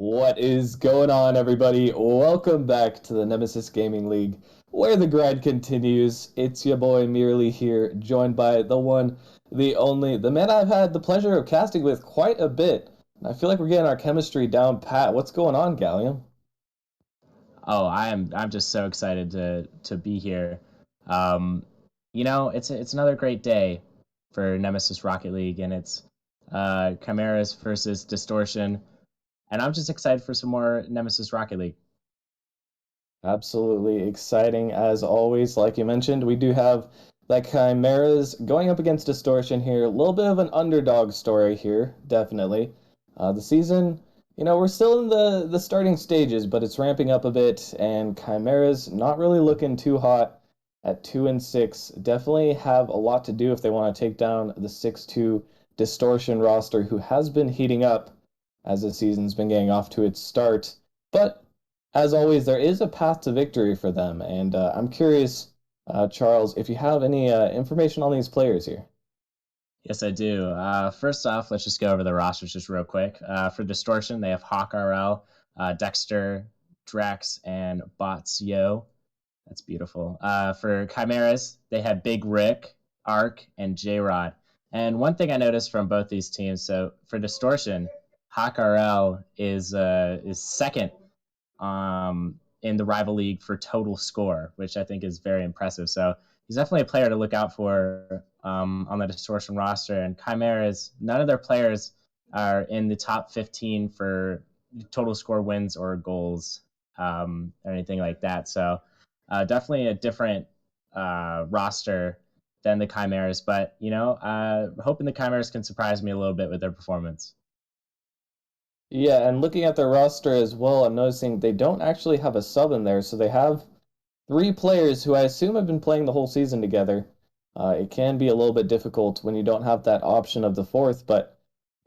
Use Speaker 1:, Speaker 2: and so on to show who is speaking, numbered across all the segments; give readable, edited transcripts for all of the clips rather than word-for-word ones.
Speaker 1: What is going on, everybody? Welcome back to the Nemesis Gaming League, where the grind continues. It's your boy Merely here, joined by the one, the only, the man I've had the pleasure of casting with quite a bit. And I feel like we're getting our chemistry down pat. What's going on, Gallium?
Speaker 2: I'm just so excited to be here. Um, it's another great day for Nemesis Rocket League, and it's Chimeras versus Distortion, and I'm just excited for some more Nemesis Rocket League.
Speaker 1: Absolutely exciting as always. Like you mentioned, we do have the Chimeras going up against Distortion here. A little bit of an underdog story here, definitely. The season, we're still in the starting stages, but it's ramping up a bit, and Chimeras not really looking too hot at 2-6. Definitely have a lot to do if they want to take down the 6-2 Distortion roster, who has been heating up as the season's been getting off to its start. But as always, there is a path to victory for them, and I'm curious, Charles, if you have any information on these players here.
Speaker 2: Yes, I do. First off, let's just go over the rosters just real quick. For Distortion, they have Hawk RL, Dexter, Drax, and Botsyo. That's beautiful. For Chimeras, they have Big Rick, Ark, and J-Rod. And one thing I noticed from both these teams, so for Distortion, Hawk RL is second in the rival league for total score, which I think is very impressive. So he's definitely a player to look out for on the Distortion roster. And Chimeras, none of their players are in the top 15 for total score wins or goals or anything like that. So definitely a different roster than the Chimeras, but hoping the Chimeras can surprise me a little bit with their performance.
Speaker 1: Yeah, and looking at their roster as well, I'm noticing they don't actually have a sub in there, so they have three players who I assume have been playing the whole season together. It can be a little bit difficult when you don't have that option of the fourth, but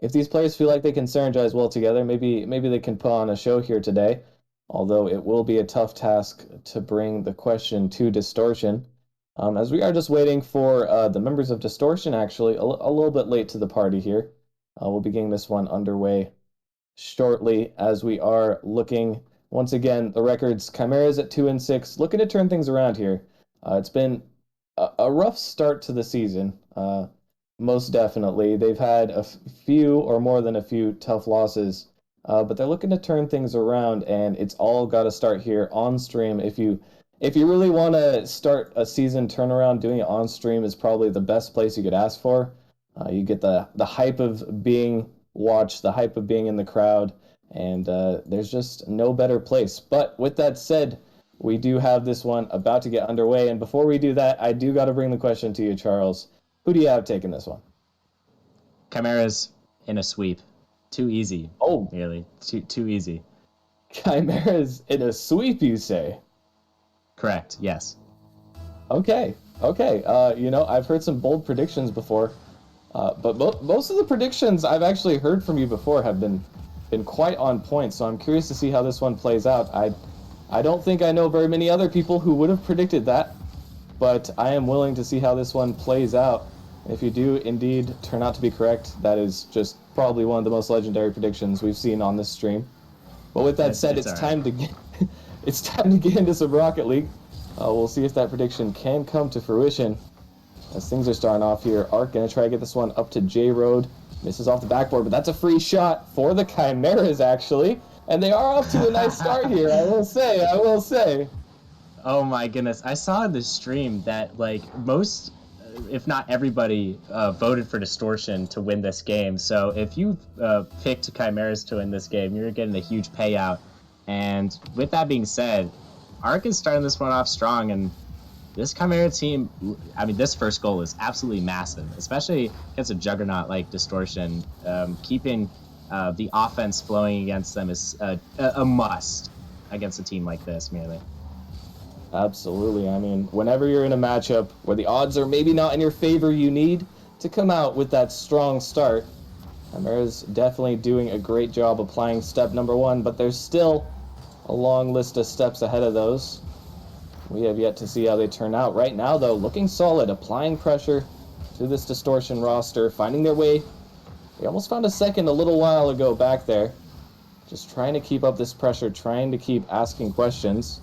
Speaker 1: if these players feel like they can synergize well together, maybe they can put on a show here today. Although it will be a tough task to bring the question to Distortion, as we are just waiting for the members of Distortion. Actually, a little bit late to the party here. We'll be getting this one underway shortly as we are looking once again the records. Chimeras at 2-6, looking to turn things around here. It's been a rough start to the season. Most definitely, they've had a few or more than a few tough losses, but they're looking to turn things around, and it's all got to start here on stream. If you really want to start a season turnaround, doing it on stream is probably the best place you could ask for. You get the hype of being watched, the hype of being in the crowd, and there's just no better place. But with that said, we do have this one about to get underway, and before we do that, I do got to bring the question to you, Charles. Who do you have taking this one?
Speaker 2: Chimeras in a sweep. Too easy,
Speaker 1: Oh,
Speaker 2: nearly. Too easy.
Speaker 1: Chimeras in a sweep, you say?
Speaker 2: Correct, yes.
Speaker 1: Okay, okay. I've heard some bold predictions before, but most of the predictions I've actually heard from you before have been quite on point. So I'm curious to see how this one plays out. I don't think I know very many other people who would have predicted that, but I am willing to see how this one plays out. If you do indeed turn out to be correct, that is just probably one of the most legendary predictions we've seen on this stream. But with that said, it's time to get it's time to get into some Rocket League. We'll see if that prediction can come to fruition. As things are starting off here, Ark gonna try to get this one up to J-Road. Misses off the backboard, but that's a free shot for the Chimeras, actually. And they are off to a nice start here, I will say.
Speaker 2: Oh my goodness. I saw in the stream that most, if not everybody, voted for Distortion to win this game. So if you picked Chimeras to win this game, you're getting a huge payout. And with that being said, Ark is starting this one off strong, and this Chimera team, I mean, this first goal is absolutely massive, especially against a juggernaut like Distortion. Keeping the offense flowing against them is a must against a team like this, merely.
Speaker 1: Absolutely. I mean, whenever you're in a matchup where the odds are maybe not in your favor, you need to come out with that strong start. Chimera's definitely doing a great job applying step number one, but there's still a long list of steps ahead of those. We have yet to see how they turn out. Right now, though, looking solid, applying pressure to this Distortion roster, finding their way. They almost found a second a little while ago back there. Just trying to keep up this pressure, trying to keep asking questions.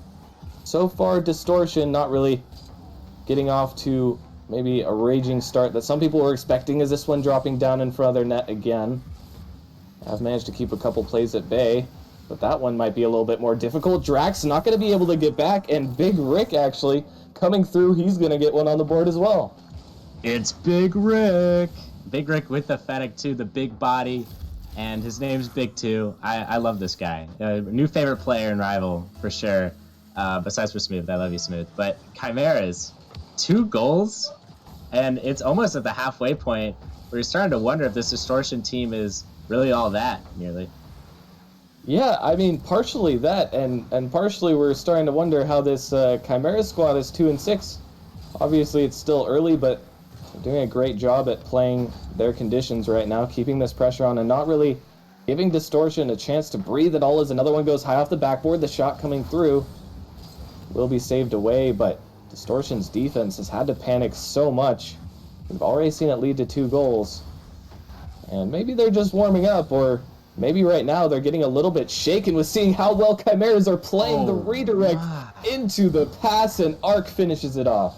Speaker 1: So far, Distortion not really getting off to maybe a raging start that some people were expecting. Is this one dropping down in front of their net again? I've managed to keep a couple plays at bay, but that one might be a little bit more difficult. Drax not going to be able to get back, and Big Rick actually coming through. He's going to get one on the board as well.
Speaker 2: It's Big Rick. Big Rick with the Fennec too, the big body, and his name's Big too. I love this guy. New favorite player in Rival for sure. Besides for Smooth, I love you, Smooth. But Chimeras, 2 goals, and it's almost at the halfway point where you're starting to wonder if this Distortion team is really all that, nearly.
Speaker 1: Yeah, I mean, partially that, and partially we're starting to wonder how this Chimera squad is 2-6. Obviously, it's still early, but they're doing a great job at playing their conditions right now, keeping this pressure on and not really giving Distortion a chance to breathe at all as another one goes high off the backboard. The shot coming through will be saved away, but Distortion's defense has had to panic so much. We've already seen it lead to 2 goals. And maybe they're just warming up, or maybe right now they're getting a little bit shaken with seeing how well Chimeras are playing the redirect into the pass, and Arc finishes it off.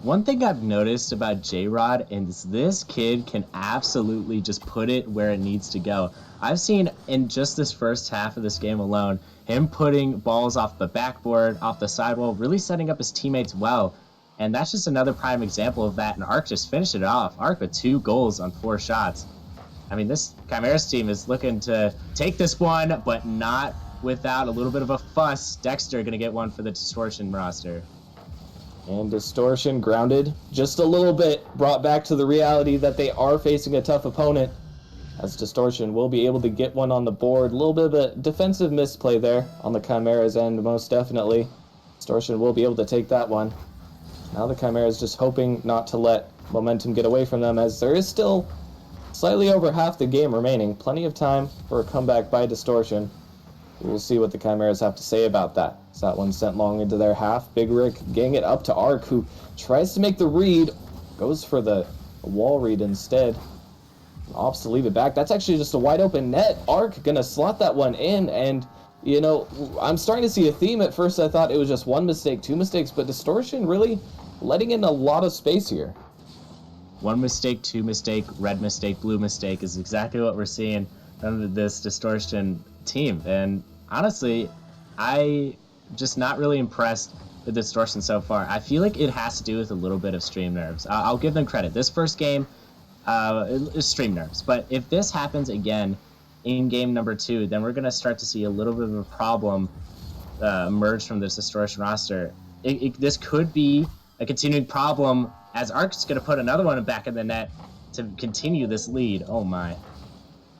Speaker 2: One thing I've noticed about JordH is this kid can absolutely just put it where it needs to go. I've seen in just this first half of this game alone, him putting balls off the backboard, off the sidewall, really setting up his teammates well. And that's just another prime example of that, and Arc just finished it off. Arc with 2 goals on 4 shots. I mean, this Chimeras team is looking to take this one, but not without a little bit of a fuss. Dexter going to get one for the Distortion roster.
Speaker 1: And Distortion grounded just a little bit, brought back to the reality that they are facing a tough opponent, as Distortion will be able to get one on the board. A little bit of a defensive misplay there on the Chimeras end, most definitely. Distortion will be able to take that one. Now the Chimeras just hoping not to let momentum get away from them, as there is still slightly over half the game remaining. Plenty of time for a comeback by Distortion. We'll see what the Chimeras have to say about that. As that one sent long into their half. Big Rick getting it up to Arc, who tries to make the read. Goes for the wall read instead. Opts to leave it back. That's actually just a wide open net. Arc gonna slot that one in, and you know, I'm starting to see a theme. At first I thought it was just 1 mistake, 2 mistakes, but Distortion really letting in a lot of space here.
Speaker 2: 1 mistake, 2 mistake, red mistake, blue mistake is exactly what we're seeing under this Distortion team. And honestly, I just not really impressed with Distortion so far. I feel like it has to do with a little bit of stream nerves. I'll give them credit. This first game is stream nerves. But if this happens again in game number 2, then we're going to start to see a little bit of a problem emerge from this Distortion roster. This could be a continuing problem, as Arc's going to put another one back in the net to continue this lead. Oh my.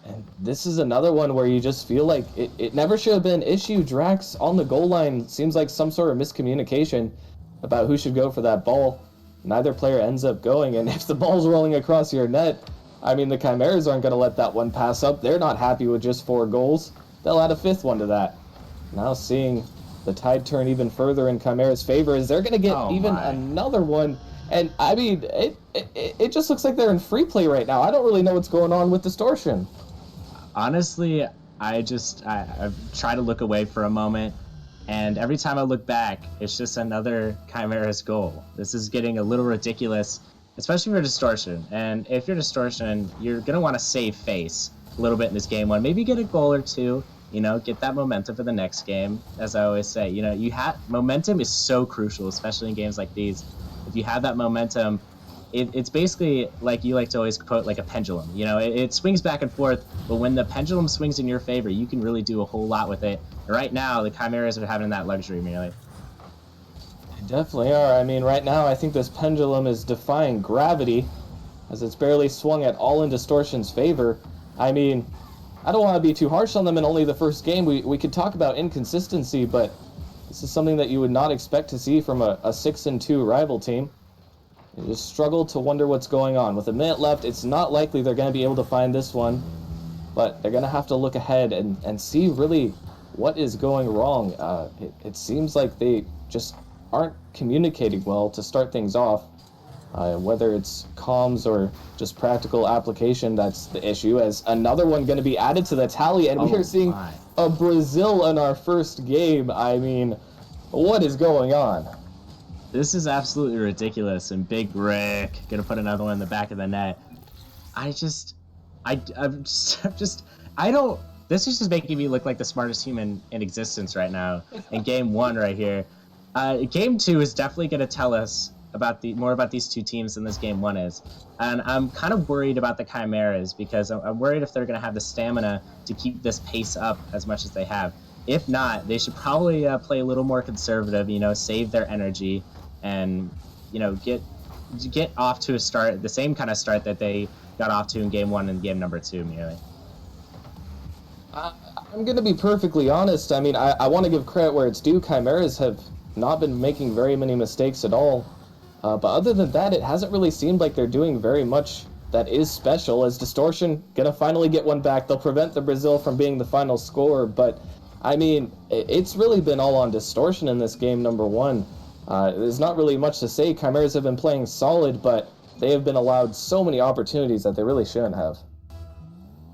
Speaker 1: And this is another one where you just feel like it never should have been an issue. Drax on the goal line seems like some sort of miscommunication about who should go for that ball. Neither player ends up going, and if the ball's rolling across your net, I mean, the Chimeras aren't going to let that one pass up. They're not happy with just 4 goals. They'll add a 5th one to that. Now seeing the tide turn even further in Chimera's favor, is they're going to get another one. And I mean, it just looks like they're in free play right now. I don't really know what's going on with Distortion.
Speaker 2: Honestly, I try to look away for a moment, and every time I look back, it's just another Chimeras goal. This is getting a little ridiculous, especially for Distortion. And if you're Distortion, you're going to want to save face a little bit in this game 1. Maybe get a goal or 2, you know, get that momentum for the next game. As I always say, you know, momentum is so crucial, especially in games like these. If you have that momentum, it's basically like you like to always quote, like a pendulum. You know, it swings back and forth, but when the pendulum swings in your favor, you can really do a whole lot with it. And right now, the Chimeras are having that luxury, merely.
Speaker 1: They definitely are. I mean, right now, I think this pendulum is defying gravity, as it's barely swung at all in Distortion's favor. I mean, I don't want to be too harsh on them in only the first game. We could talk about inconsistency, but this is something that you would not expect to see from a 6-2 rival team. You just struggle to wonder what's going on. With a minute left, it's not likely they're going to be able to find this one, but they're going to have to look ahead and see really what is going wrong. It seems like they just aren't communicating well to start things off. Whether it's comms or just practical application, that's the issue. As another one going to be added to the tally, and we are
Speaker 2: Oh
Speaker 1: seeing
Speaker 2: my.
Speaker 1: a Brazil in our first game. I mean, what is going on?
Speaker 2: This is absolutely ridiculous. And Big Rick gonna put another one in the back of the net. I just, I'm just, I'm just, I don't. This is just making me look like the smartest human in existence right now. In game one, right here, game two is definitely going to tell us about the more about these two teams than this game one is. And I'm kind of worried about the Chimeras because I'm worried if they're going to have the stamina to keep this pace up as much as they have. If not, they should probably play a little more conservative. Save their energy and get off to a start, the same kind of start that they got off to in game one and game number two, merely.
Speaker 1: I'm going to be perfectly honest. I mean, I want to give credit where it's due. Chimeras have not been making very many mistakes at all. But other than that, it hasn't really seemed like they're doing very much that is special. As Distortion gonna finally get one back, they'll prevent the Brazil from being the final scorer. But I mean, it's really been all on Distortion in this game number one. There's not really much to say. Chimeras have been playing solid, but they have been allowed so many opportunities that they really shouldn't have.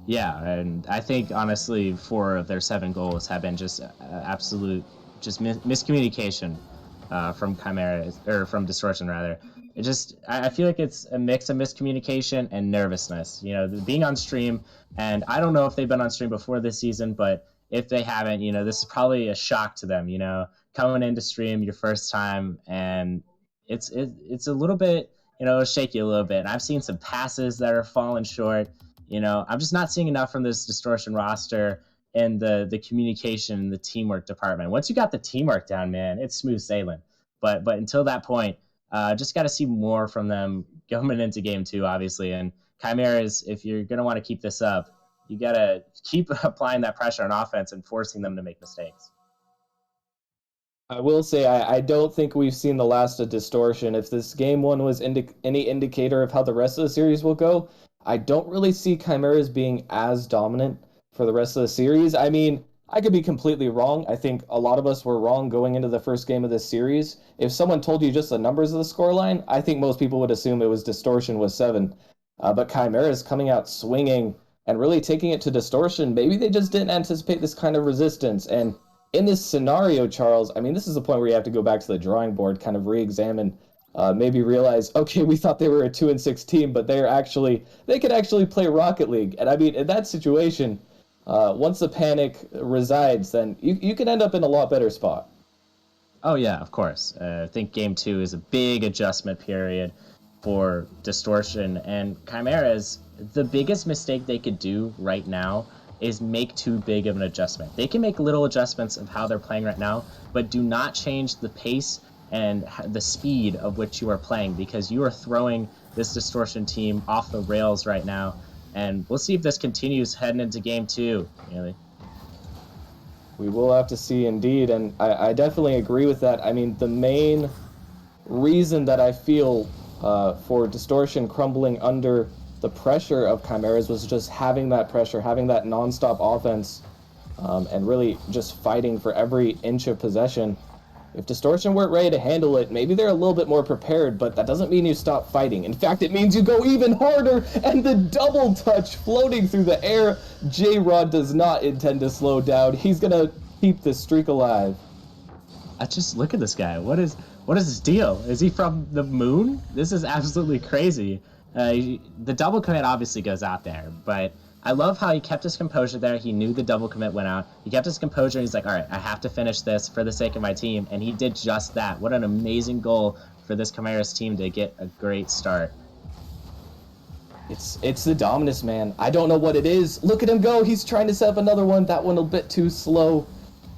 Speaker 2: Yeah, and I think honestly, 4 of their 7 goals have been just absolute, just miscommunication from Chimera or from Distortion rather. I feel like it's a mix of miscommunication and nervousness. Being on stream, and I don't know if they've been on stream before this season, but if they haven't, this is probably a shock to them. Coming into stream your first time, and it's a little bit shaky a little bit. And I've seen some passes that are falling short. I'm just not seeing enough from this Distortion roster and the communication, the teamwork department. Once you got the teamwork down, man, it's smooth sailing. But until that point, just got to see more from them going into game two, obviously. And Chimeras, if you're gonna want to keep this up, you gotta keep applying that pressure on offense and forcing them to make mistakes.
Speaker 1: I will say I don't think we've seen the last of Distortion. If this game one was any indicator of how the rest of the series will go, I don't really see Chimeras being as dominant for the rest of the series. I mean, I could be completely wrong. I think a lot of us were wrong going into the first game of this series. If someone told you just the numbers of the scoreline, I think most people would assume it was Distortion with 7. But Chimeras coming out swinging and really taking it to Distortion. Maybe they just didn't anticipate this kind of resistance. And in this scenario, Charles, I mean, this is the point where you have to go back to the drawing board, kind of re-examine, maybe realize, okay, we thought they were a 2-6 team, but they could actually play Rocket League. And I mean, in that situation, once the panic resides, then you can end up in a lot better spot.
Speaker 2: Oh yeah, of course. I think game two is a big adjustment period for Distortion and Chimeras. The biggest mistake they could do right now is make too big of an adjustment. They can make little adjustments of how they're playing right now, but do not change the pace and the speed of which you are playing, because you are throwing this Distortion team off the rails right now. And we'll see if this continues heading into game two, really.
Speaker 1: We will have to see indeed, and I definitely agree with that. I mean, the main reason that I feel for Distortion crumbling under the pressure of Chimeras was just having that pressure, having that nonstop offense, and really just fighting for every inch of possession. If Distortion weren't ready to handle it, maybe they're a little bit more prepared, but that doesn't mean you stop fighting. In fact, it means you go even harder, and the double touch floating through the air. JordH does not intend to slow down. He's gonna keep this streak alive.
Speaker 2: I just look at this guy. What is his deal? Is he from the moon? This is absolutely crazy. The double commit obviously goes out there, but I love how he kept his composure there. He knew the double commit went out. He kept his composure, and he's like, all right, I have to finish this for the sake of my team, and he did just that. What an amazing goal for this Chimeras team to get a great start.
Speaker 1: It's the dominance, man. I don't know what it is. Look at him go. He's trying to set up another one. That one a bit too slow.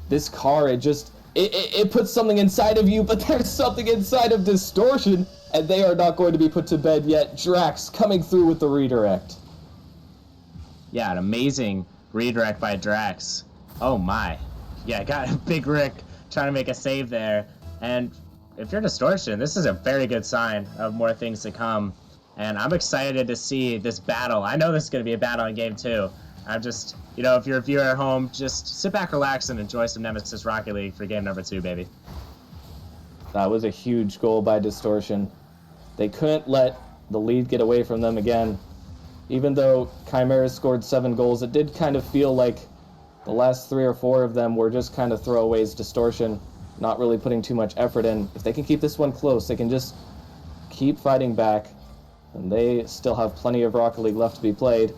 Speaker 1: This car, it puts something inside of you, but there's something inside of Distortion, and they are not going to be put to bed yet. Drax coming through with the redirect.
Speaker 2: Yeah, an amazing redirect by Drax. Oh my. Yeah, got Big Rick trying to make a save there. And if you're Distortion, this is a very good sign of more things to come. And I'm excited to see this battle. I know this is going to be a battle in game two. I'm just, if you're a viewer at home, just sit back, relax, and enjoy some Nemesis Rocket League for game number two, baby.
Speaker 1: That was a huge goal by Distortion. They couldn't let the lead get away from them again. Even though Chimeras scored 7 goals, it did kind of feel like the last 3 or 4 of them were just kind of throwaways. Distortion not really putting too much effort in. If they can keep this one close, they can just keep fighting back, and they still have plenty of Rocket League left to be played.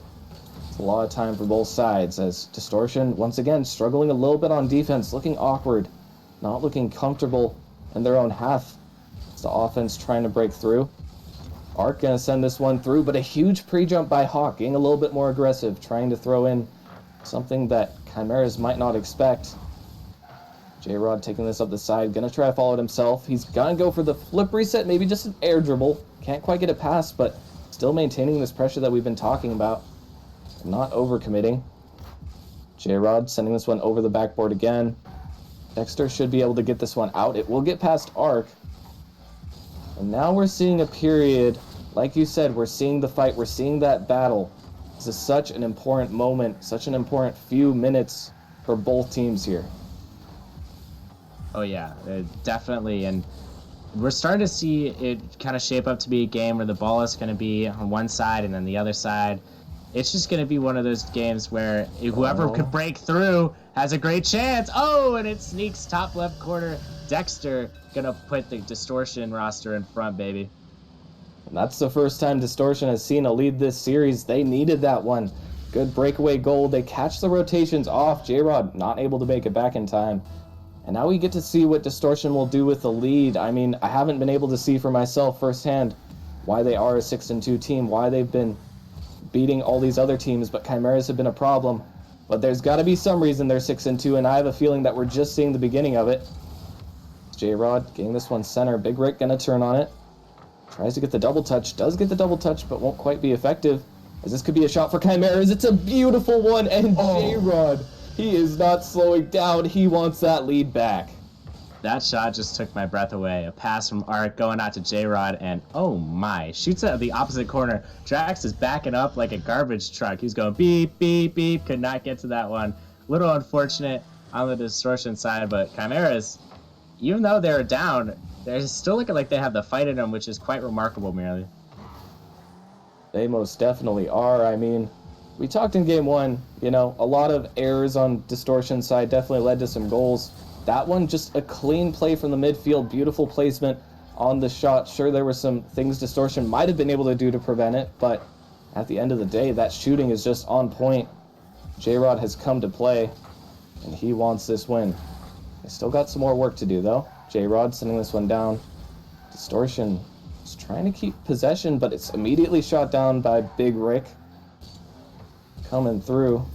Speaker 1: It's a lot of time for both sides, as Distortion, once again, struggling a little bit on defense, looking awkward, not looking comfortable in their own half. It's the offense trying to break through. Arc gonna send this one through, but a huge pre-jump by Hawk, getting a little bit more aggressive, trying to throw in something that Chimeras might not expect. JordH taking this up the side, gonna try to follow it himself. He's gonna go for the flip reset, maybe just an air dribble. Can't quite get it past, but still maintaining this pressure that we've been talking about. Not overcommitting. JordH sending this one over the backboard again. Dexter should be able to get this one out. It will get past Arc. And now we're seeing a period, like you said, we're seeing the fight, we're seeing that battle. This is such an important moment, such an important few minutes for both teams here.
Speaker 2: Oh yeah, definitely, and we're starting to see it kind of shape up to be a game where the ball is going to be on one side and then the other side. It's just going to be one of those games where whoever could break through has a great chance. Oh, and it sneaks top left corner. Dexter going to put the Distortion roster in front, baby.
Speaker 1: And that's the first time Distortion has seen a lead this series. They needed that one. Good breakaway goal. They catch the rotations off. JordH not able to make it back in time. And now we get to see what Distortion will do with the lead. I mean, I haven't been able to see for myself firsthand why they are a 6-2 team, why they've been beating all these other teams, but Chimeras have been a problem. But there's got to be some reason they're 6-2, and I have a feeling that we're just seeing the beginning of it. JordH getting this one center. Big Rick gonna turn on it. Tries to get the double touch, does get the double touch, but won't quite be effective. As this could be a shot for Chimeras. It's a beautiful one, and JordH, he is not slowing down. He wants that lead back.
Speaker 2: That shot just took my breath away. A pass from Arc going out to JordH, and oh my, shoots it at the opposite corner. Drax is backing up like a garbage truck. He's going beep, beep, beep. Could not get to that one. Little unfortunate on the Distortion side, but Chimeras, even though they're down, they're still looking like they have the fight in them, which is quite remarkable, merely.
Speaker 1: They most definitely are. I mean, we talked in game 1, you know, a lot of errors on Distortion's side definitely led to some goals. That one, just a clean play from the midfield, beautiful placement on the shot. Sure, there were some things Distortion might have been able to do to prevent it, but at the end of the day, that shooting is just on point. JordH has come to play, and he wants this win. They still got some more work to do, though. JordH sending this one down. Distortion is trying to keep possession, but it's immediately shot down by Big Rick. Coming through.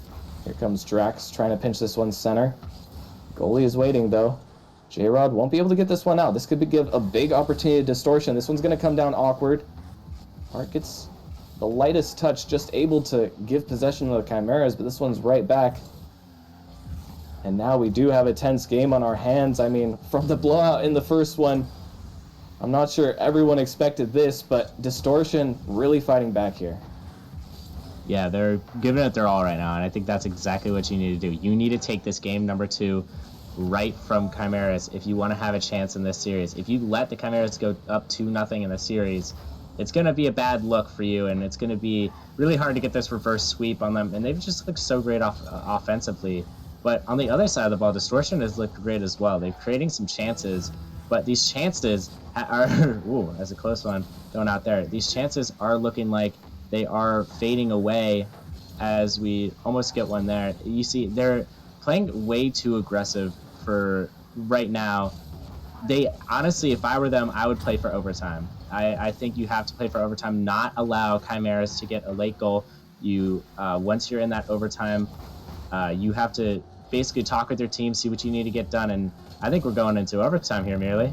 Speaker 1: Here comes Drax trying to pinch this one center. Goalie is waiting, though. JordH won't be able to get this one out. This could give a big opportunity to Distortion. This one's going to come down awkward. Hart gets the lightest touch, just able to give possession to the Chimeras, but this one's right back. And now we do have a tense game on our hands. I mean, from the blowout in the first one, I'm not sure everyone expected this, but Distortion really fighting back here.
Speaker 2: Yeah, they're giving it their all right now, and I think that's exactly what you need to do. You need to take this game number 2 right from Chimeras if you want to have a chance in this series. If you let the Chimeras go up 2-0 in the series, it's going to be a bad look for you, and it's going to be really hard to get this reverse sweep on them, and they've just looked so great offensively. But on the other side of the ball, Distortion has looked great as well. They're creating some chances, but these chances are, ooh, that's a close one going out there. These chances are looking like they are fading away as we almost get one there. You see, they're playing way too aggressive for right now. They honestly, if I were them, I would play for overtime. I think you have to play for overtime, not allow Chimeras to get a late goal. You once you're in that overtime, you have to basically talk with your team, see what you need to get done, and I think we're going into overtime here, merely.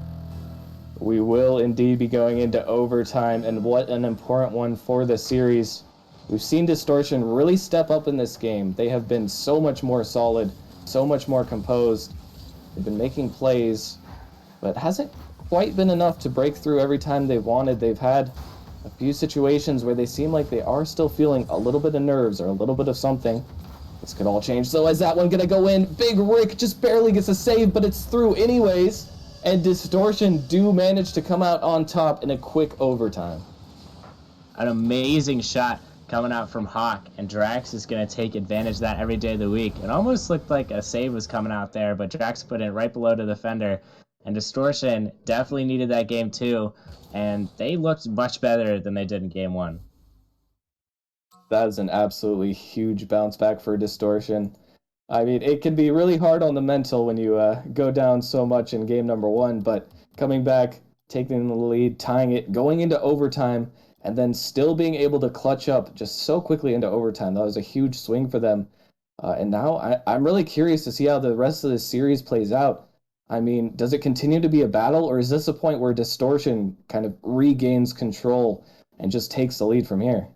Speaker 1: We will indeed be going into overtime, and what an important one for the series. We've seen Distortion really step up in this game. They have been so much more solid, so much more composed. They've been making plays, but hasn't quite been enough to break through every time they wanted. They've had a few situations where they seem like they are still feeling a little bit of nerves or a little bit of something. This could all change, though. Is that one gonna go in? Big Rick just barely gets a save, but it's through anyways. And Distortion do manage to come out on top in a quick overtime.
Speaker 2: An amazing shot coming out from Hawk, and Drax is going to take advantage of that every day of the week. It almost looked like a save was coming out there, but Drax put it right below the defender. And Distortion definitely needed that game too, and they looked much better than they did in game one.
Speaker 1: That is an absolutely huge bounce back for Distortion. I mean, it can be really hard on the mental when you go down so much in game number one, but coming back, taking the lead, tying it, going into overtime, and then still being able to clutch up just so quickly into overtime. That was a huge swing for them. And now I'm really curious to see how the rest of this series plays out. I mean, does it continue to be a battle, or is this a point where Distortion kind of regains control and just takes the lead from here?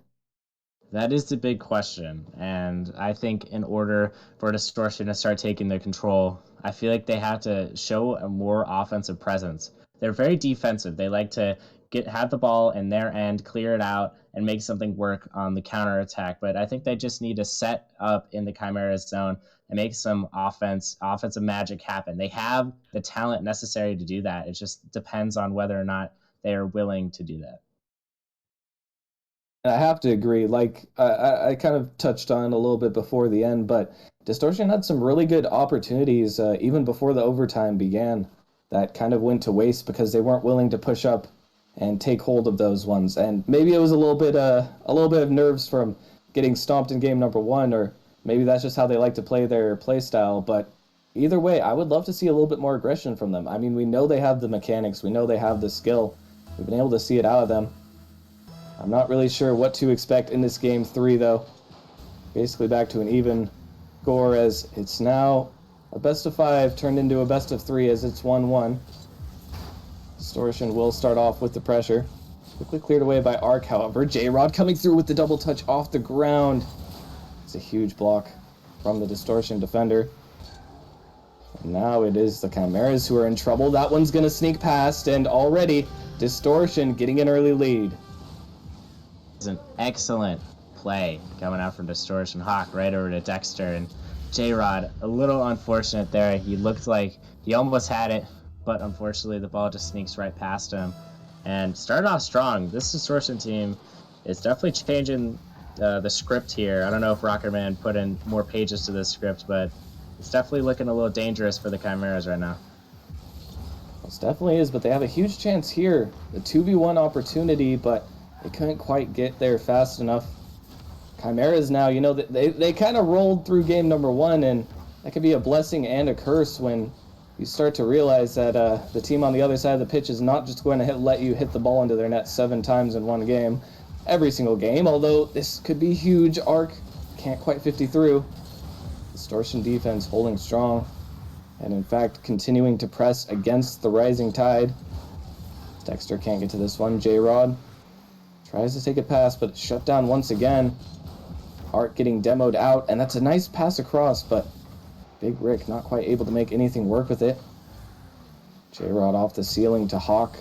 Speaker 2: That is the big question. And I think in order for Distortion to start taking the control, I feel like they have to show a more offensive presence. They're very defensive. They like to have the ball in their end, clear it out, and make something work on the counter attack. But I think they just need to set up in the Chimeras zone and make some offensive magic happen. They have the talent necessary to do that. It just depends on whether or not they are willing to do that.
Speaker 1: And I have to agree. Like I kind of touched on a little bit before the end, but Distortion had some really good opportunities even before the overtime began that kind of went to waste because they weren't willing to push up and take hold of those ones. And maybe it was a little bit of nerves from getting stomped in game number one, or maybe that's just how they like to play their play style. But either way, I would love to see a little bit more aggression from them. I mean, we know they have the mechanics, we know they have the skill. We've been able to see it out of them. I'm not really sure what to expect in this game three, though. Basically back to an even score as it's now a best of five turned into a best of three as it's 1-1. Distortion will start off with the pressure. Quickly cleared away by Arc, however. JordH coming through with the double touch off the ground. It's a huge block from the Distortion defender. And now it is the Chimeras who are in trouble. That one's going to sneak past, and already Distortion getting an early lead.
Speaker 2: It's an excellent play coming out from Distortion. Hawk right over to Dexter, and JordH, a little unfortunate there. He looked like he almost had it, but unfortunately the ball just sneaks right past him. And started off strong. This Distortion team is definitely changing the script here. I don't know if Rockerman put in more pages to this script, but it's definitely looking a little dangerous for the Chimeras right now.
Speaker 1: It definitely is, but they have a huge chance here. The 2v1 opportunity, but they couldn't quite get there fast enough. Chimeras now, you know, they kind of rolled through game number one, and that could be a blessing and a curse when you start to realize that the team on the other side of the pitch is not just going to let you hit the ball into their net 7 times in one game, every single game, although this could be huge. Arc can't quite 50 through. Distortion defense holding strong, and in fact continuing to press against the rising tide. Dexter can't get to this one. JordH tries to take it past, but it's shut down once again. Arc getting demoed out, and that's a nice pass across, but Big Rick not quite able to make anything work with it. JordH off the ceiling to Hawk.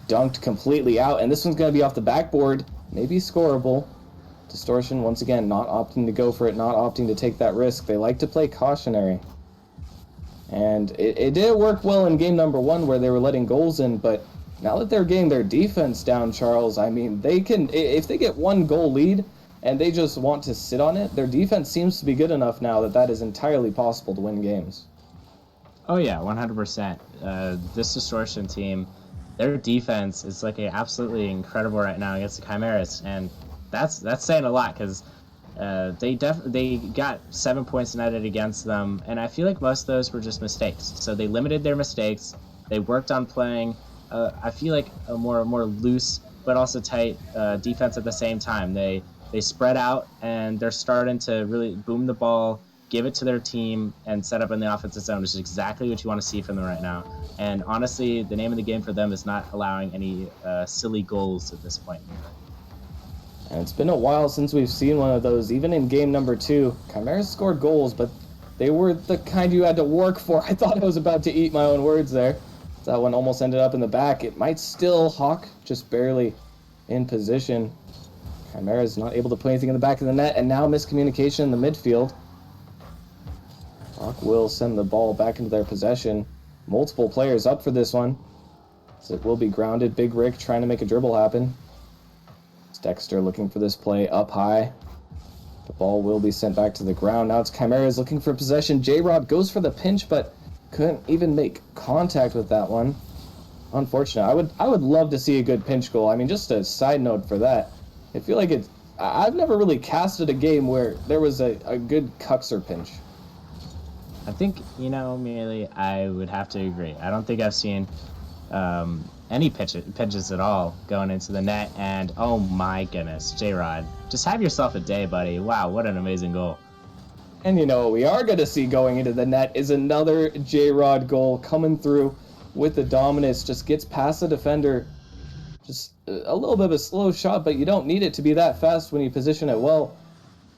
Speaker 1: Dunked completely out, and this one's going to be off the backboard. Maybe scoreable. Distortion, once again, not opting to go for it, not opting to take that risk. They like to play cautionary. And it did work well in game number one where they were letting goals in, but now that they're getting their defense down, Charles, I mean, they can, if they get one goal lead and they just want to sit on it, their defense seems to be good enough now that that is entirely possible to win games.
Speaker 2: Oh yeah, 100%. This Distortion team, their defense is like absolutely incredible right now against the Chimeras, and that's saying a lot because they got 7 points netted against them, and I feel like most of those were just mistakes. So they limited their mistakes. They worked on playing. I feel like a more loose but also tight defense at the same time. They spread out, and they're starting to really boom the ball, give it to their team, and set up in the offensive zone, which is exactly what you want to see from them right now. And honestly, the name of the game for them is not allowing any silly goals at this point.
Speaker 1: And it's been a while since we've seen one of those. Even in game number 2, Chimeras scored goals, but they were the kind you had to work for. I thought I was about to eat my own words there. That one almost ended up in the back. It might still. Hawk just barely in position. Chimeras not able to put anything in the back of the net, and now miscommunication in the midfield. Hawk will send the ball back into their possession. multiple players up for this one. So it will be grounded. Big Rick trying to make a dribble happen. It's Dexter looking for this play up high. The ball will be sent back to the ground. Now it's Chimeras looking for possession. JordH goes for the pinch, but couldn't even make contact with that one. Unfortunate. I would love to see a good pinch goal. I mean, just a side note for that. I feel like I've never really casted a game where there was a good Cuxer pinch.
Speaker 2: I think, merely I would have to agree. I don't think I've seen any pitches at all going into the net. And oh my goodness, JordH, just have yourself a day, buddy. Wow, what an amazing goal.
Speaker 1: And what we are going to see going into the net is another JordH goal coming through with the dominance. Just gets past the defender. Just a little bit of a slow shot, but you don't need it to be that fast when you position it well.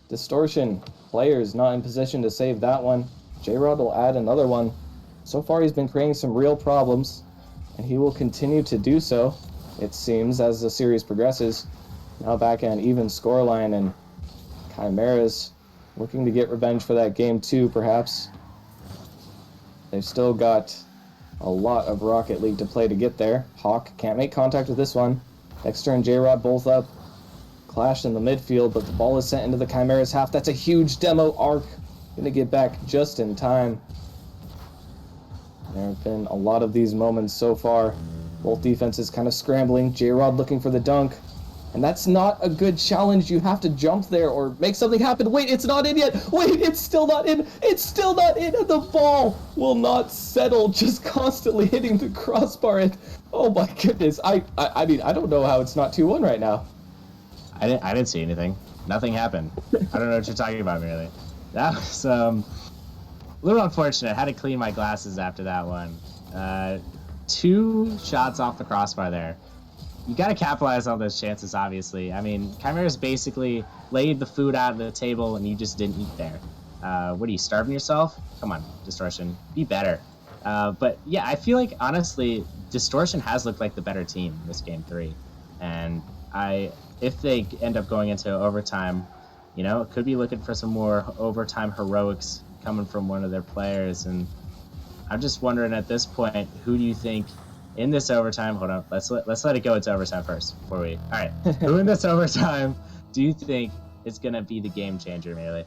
Speaker 1: Distortion players not in position to save that one. JordH will add another one. So far he's been creating some real problems, and he will continue to do so, it seems, as the series progresses. Now back at an even scoreline, and Chimeras looking to get revenge for that game 2, perhaps. They've still got a lot of Rocket League to play to get there. Hawk can't make contact with this one. Dexter and JordH both up. Clash in the midfield, but the ball is sent into the Chimeras half. That's a huge demo arc. Gonna get back just in time. There have been a lot of these moments so far. Both defenses kind of scrambling. JordH looking for the dunk. And that's not a good challenge. You have to jump there or make something happen. Wait, it's not in yet. Wait, it's still not in. It's still not in. And the ball will not settle. Just constantly hitting the crossbar. And oh my goodness. I mean, I don't know how it's not 2-1 right now.
Speaker 2: I didn't see anything. Nothing happened. I don't know what you're talking about, really. That was a little unfortunate. I had to clean my glasses after that one. 2 shots off the crossbar there. You got to capitalize on those chances, obviously. I mean, Chimeras basically laid the food out of the table and you just didn't eat there. What are you, starving yourself? Come on, Distortion. Be better. But yeah, I feel like, honestly, Distortion has looked like the better team in this game 3. And if they end up going into overtime, could be looking for some more overtime heroics coming from one of their players. And I'm just wondering at this point, who do you think in this overtime? Hold on, let's let it go into overtime first before we. All right, who in this overtime do you think is gonna be the game changer, Melee?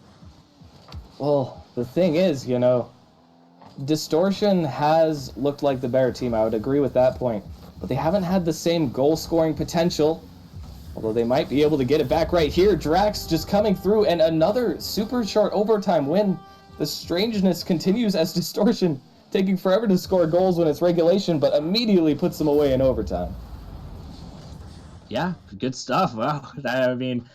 Speaker 1: Well, the thing is, Distortion has looked like the better team. I would agree with that point, but they haven't had the same goal-scoring potential. Although they might be able to get it back right here. Drax just coming through, and another super short overtime win. The strangeness continues as Distortion taking forever to score goals when it's regulation, but immediately puts them away in overtime.
Speaker 2: Yeah, good stuff. Wow. I mean,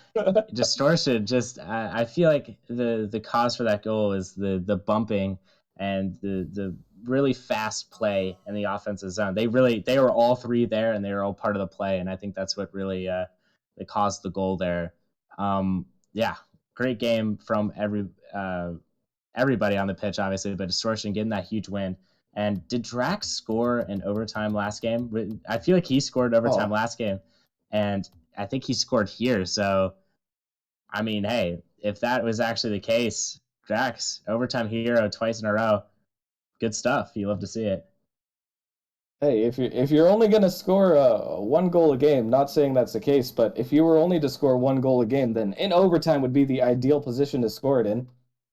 Speaker 2: Distortion just, I feel like the cause for that goal is the bumping and the really fast play in the offensive zone. They were all 3 there, and they were all part of the play, and I think that's what really they caused the goal there. Yeah, great game from everybody on the pitch, obviously, but Distortion getting that huge win. And did Drax score in overtime last game? I feel like he scored overtime last game, and I think he scored here. So, I mean, hey, if that was actually the case, Drax, overtime hero twice in a row, good stuff. You love to see it.
Speaker 1: Hey, if you're only gonna score 1 goal a game, not saying that's the case, but if you were only to score 1 goal a game, then in overtime would be the ideal position to score it in.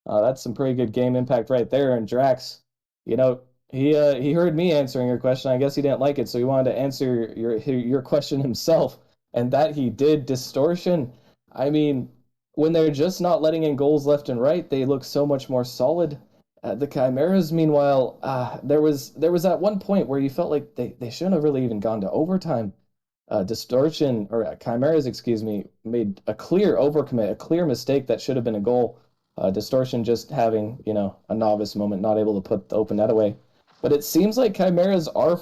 Speaker 1: That's some pretty good game impact right there. And Drax, he heard me answering your question. I guess he didn't like it, so he wanted to answer your question himself, and that he did. Distortion. I mean, when they're just not letting in goals left and right, they look so much more solid. The Chimeras, meanwhile, there was at one point where you felt like they shouldn't have really even gone to overtime. Distortion, or Chimeras, excuse me, made a clear overcommit, a clear mistake that should have been a goal. Distortion just having, a novice moment, not able to put the open net away. But it seems like Chimeras are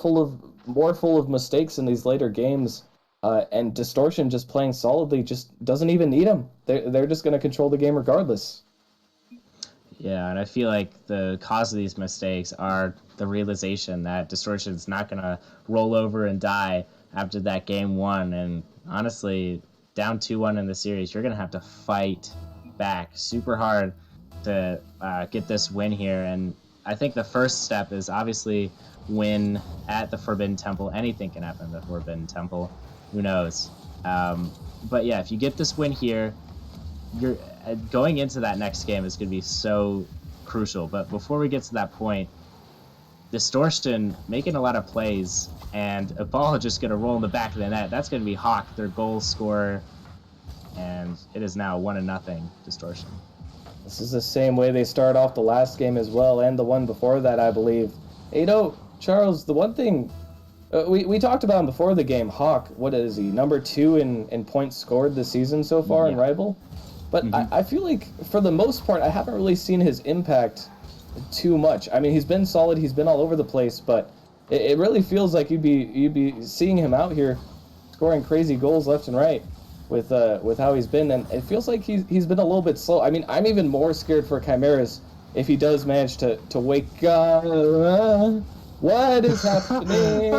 Speaker 1: more full of mistakes in these later games, and Distortion just playing solidly just doesn't even need them. They're just going to control the game regardless.
Speaker 2: Yeah, and I feel like the cause of these mistakes are the realization that Distortion is not going to roll over and die after that game 1. And honestly, down 2-1 in the series, you're going to have to fight back super hard to get this win here. And I think the first step is obviously win at the Forbidden Temple. Anything can happen at the Forbidden Temple. Who knows? But yeah, if you get this win here, you're going into that next game is going to be so crucial. But before we get to that point, Distortion making a lot of plays, and a ball just going to roll in the back of the net. That's going to be Hawk, their goal scorer, and it is now 1-0 Distortion.
Speaker 1: This is the same way they started off the last game as well, and the one before that, I believe. Charles, the one thing we talked about him before the game, Hawk, what is he, number 2 in points scored this season so far in Rival? But I feel like, for the most part, I haven't really seen his impact too much. I mean, he's been solid, he's been all over the place, but it really feels like you'd be seeing him out here scoring crazy goals left and right with how he's been, and it feels like he's been a little bit slow. I mean, I'm even more scared for Chimeras if he does manage to wake up. What is happening?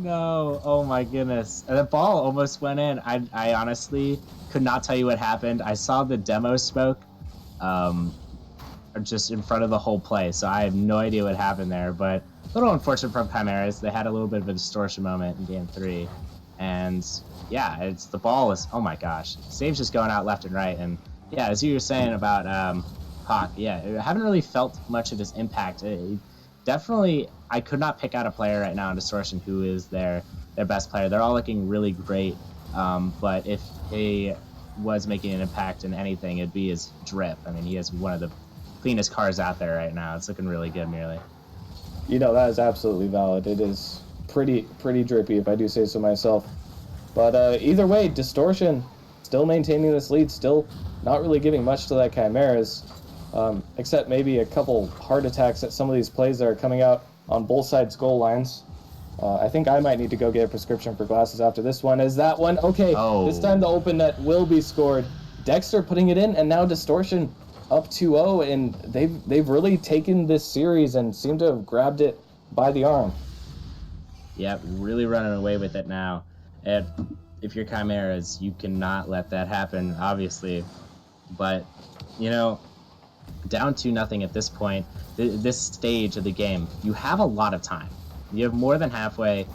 Speaker 2: No, oh my goodness. The ball almost went in. I honestly could not tell you what happened. I saw the demo smoke just in front of the whole play, so I have no idea what happened there, but a little unfortunate from Chimeras. They had a little bit of a distortion moment in game 3, and yeah, it's the ball is, oh my gosh, saves just going out left and right. And yeah, as you were saying about Hawk, yeah, I haven't really felt much of his impact. Definitely, I could not pick out a player right now in Distortion who is their best player. They're all looking really great, but if he was making an impact in anything, it'd be his drip. I mean, he has one of the cleanest cars out there right now. It's looking really good, merely.
Speaker 1: That is absolutely valid. It is pretty drippy, if I do say so myself. But either way, Distortion still maintaining this lead, still not really giving much to that Chimeras, except maybe a couple heart attacks at some of these plays that are coming out on both sides' goal lines. I think I might need to go get a prescription for glasses after this one. Is that one? Okay, This time the open net will be scored. Dexter putting it in, and now Distortion up 2-0, and they've really taken this series and seem to have grabbed it by the arm.
Speaker 2: Yep, really running away with it now. And if you're Chimeras, you cannot let that happen, obviously. But, down 2-0 at this point, this stage of the game, you have a lot of time. You have more than halfway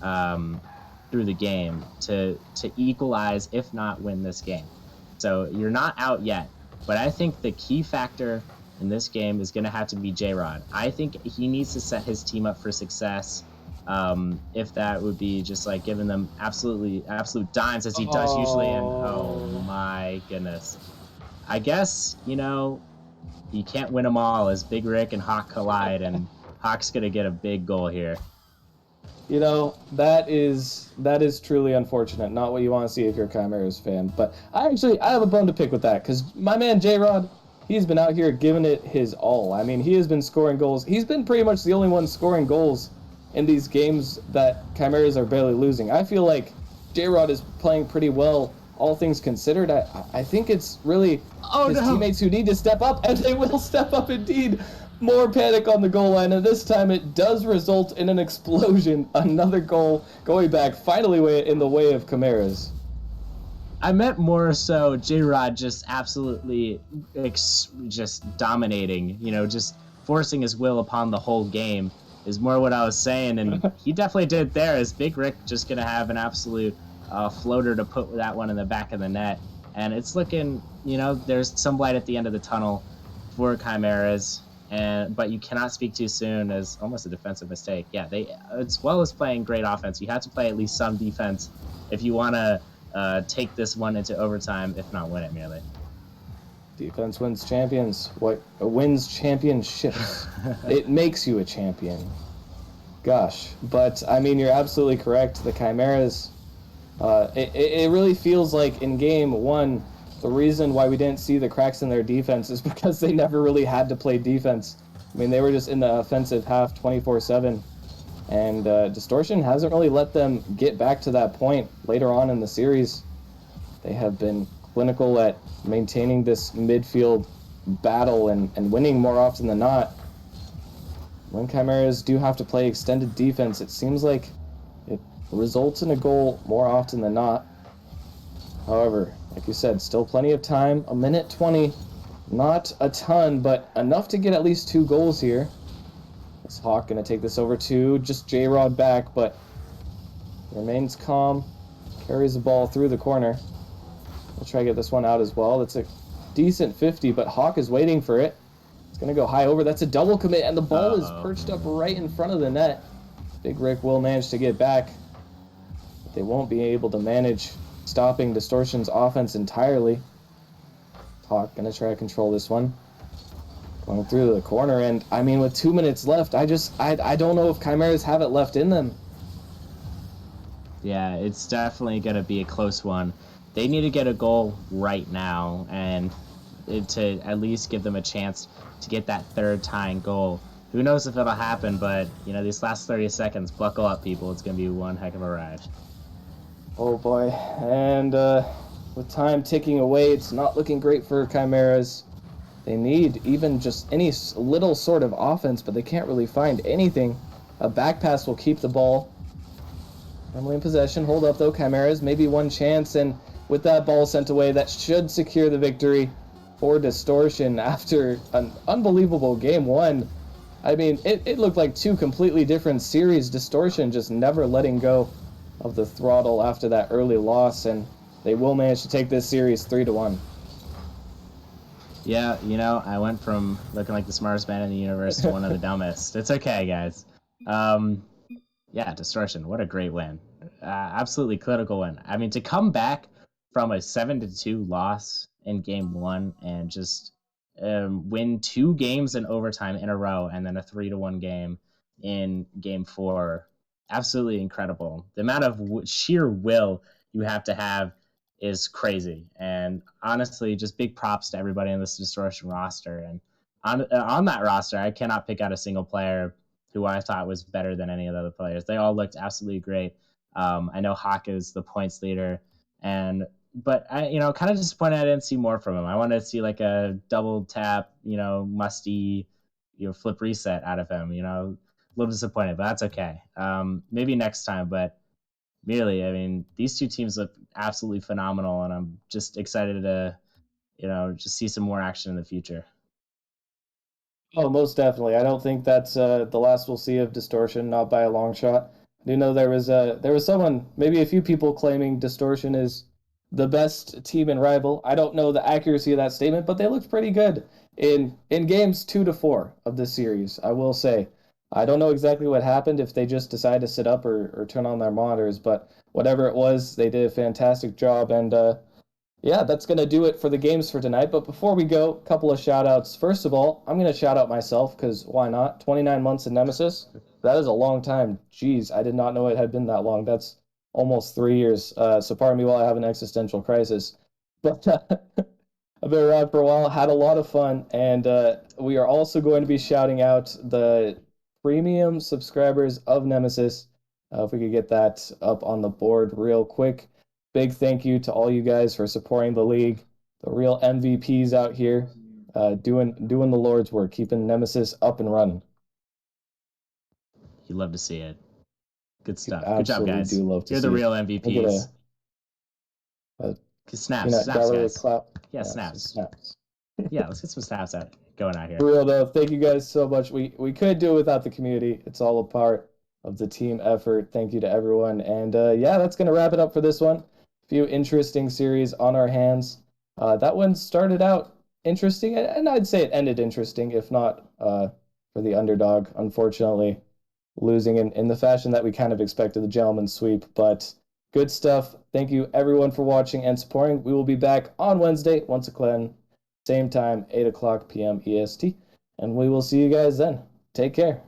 Speaker 2: through the game to equalize, if not win this game. So you're not out yet. But I think the key factor in this game is going to have to be JordH. I think he needs to set his team up for success. If that would be just like giving them absolute dimes as he does usually. And oh my goodness. I guess, you can't win them all as Big Rick and Hawk collide, and Hawk's going to get a big goal here.
Speaker 1: That is truly unfortunate. Not what you want to see if you're a Chimeras fan. But I have a bone to pick with that, because my man JordH, he's been out here giving it his all. I mean, he has been scoring goals. He's been pretty much the only one scoring goals in these games that Chimeras are barely losing. I feel like JordH is playing pretty well, all things considered. I think it's really his teammates who need to step up, and they will step up indeed. More panic on the goal line, and this time it does result in an explosion. Another goal going back, finally in the way of Chimeras.
Speaker 2: I meant more so JordH just absolutely just dominating, just forcing his will upon the whole game is more what I was saying, and he definitely did there. Is Big Rick just going to have an absolute floater to put that one in the back of the net, and it's looking, there's some light at the end of the tunnel for Chimeras. But you cannot speak too soon, as almost a defensive mistake. Yeah, they, as well as playing great offense, you have to play at least some defense if you want to take this one into overtime, if not win it merely.
Speaker 1: Defense wins champions. What wins championships? It makes you a champion. Gosh, but I mean, you're absolutely correct. The Chimeras, it really feels like in game 1. The reason why we didn't see the cracks in their defense is because they never really had to play defense. I mean, they were just in the offensive half 24/7. And Distortion hasn't really let them get back to that point later on in the series. They have been clinical at maintaining this midfield battle and winning more often than not. When Chimeras do have to play extended defense, it seems like it results in a goal more often than not. However, like you said, still plenty of time. 1:20 Not a ton, but enough to get at least 2 goals here. Is Hawk going to take this over to just J-Rod back, but remains calm. Carries the ball through the corner. We'll try to get this one out as well. That's a decent 50, but Hawk is waiting for it. It's going to go high over. That's a double commit, and the ball is perched up right in front of the net. Big Rick will manage to get back, but they won't be able to manage stopping Distortion's offense entirely. Hawk going to try to control this one. Going through the corner, and I mean, with 2 minutes left, I don't know if Chimeras have it left in them.
Speaker 2: Yeah, it's definitely going to be a close one. They need to get a goal right now, and to at least give them a chance to get that third tying goal. Who knows if it'll happen, but you know, these last 30 seconds, buckle up, people. It's going to be one heck of a ride.
Speaker 1: Oh boy, and with time ticking away, it's not looking great for Chimeras. They need even just any little sort of offense, but they can't really find anything. A back pass will keep the ball firmly in possession. Hold up though, Chimeras, maybe one chance, and with that ball sent away, that should secure the victory for Distortion after an unbelievable game one. I mean, it looked like 2 completely different series. Distortion just never letting go of the throttle after that early loss, and they will manage to take this series 3-1.
Speaker 2: Yeah, you know, I went from looking like the smartest man in the universe to one of the dumbest. It's okay, guys. Um, yeah, Distortion, what a great win. Absolutely critical win. I mean, to come back from a 7-2 loss in game one and just win 2 games in overtime in a row and then a 3-1 game in game four, absolutely incredible. The amount of sheer will you have to have is crazy. And honestly, just big props to everybody in this Distortion roster. And on that roster, I cannot pick out a single player who I thought was better than any of the other players. They all looked absolutely great. I know Hawk is the points leader, but I, you know, kind of disappointed I didn't see more from him. I wanted to see like a double tap, you know, musty, you know, flip reset out of him. You know, a little disappointed, but that's okay. Maybe next time. But really, I mean, these 2 teams look absolutely phenomenal, and I'm just excited to, you know, just see some more action in the future.
Speaker 1: Oh, most definitely. I don't think that's the last we'll see of Distortion, not by a long shot. I do know there was someone, maybe a few people claiming Distortion is the best team and rival. I don't know the accuracy of that statement, but they looked pretty good in games 2 to 4 of this series. I will say, I don't know exactly what happened if they just decided to sit up or turn on their monitors, but whatever it was, they did a fantastic job, and yeah, that's going to do it for the games for tonight. But before we go, a couple of shout outs. First of all, I'm going to shout out myself because why not? 29 months in Nemesis. That is a long time. Jeez, I did not know it had been that long. That's almost 3 years. So pardon me while I have an existential crisis. But I've been around for a while, had a lot of fun, and we are also going to be shouting out the premium subscribers of Nemesis. If we could get that up on the board real quick. Big thank you to all you guys for supporting the league, the real MVPs out here, doing the Lord's work, keeping Nemesis up and running.
Speaker 2: You love to see it. Good
Speaker 1: You
Speaker 2: stuff. Good job,
Speaker 1: absolutely
Speaker 2: guys.
Speaker 1: do love to
Speaker 2: You're the
Speaker 1: see it.
Speaker 2: real
Speaker 1: I'll get
Speaker 2: MVPs.
Speaker 1: a
Speaker 2: Snaps,
Speaker 1: peanut
Speaker 2: snaps,
Speaker 1: gallery
Speaker 2: guys.
Speaker 1: clap.
Speaker 2: Yeah,
Speaker 1: Yeah, some
Speaker 2: snaps.
Speaker 1: snaps.
Speaker 2: Yeah, let's get some snaps out going out here.
Speaker 1: For real though, thank you guys so much. We could do it without the community. It's all a part of the team effort. Thank you to everyone. And yeah, that's gonna wrap it up for this one. A few interesting series on our hands. That one started out interesting, and I'd say it ended interesting, if not for the underdog, unfortunately, losing in the fashion that we kind of expected, the gentleman's sweep. But good stuff. Thank you everyone for watching and supporting. We will be back on Wednesday once again, same time, 8 o'clock p.m. EST. And we will see you guys then. Take care.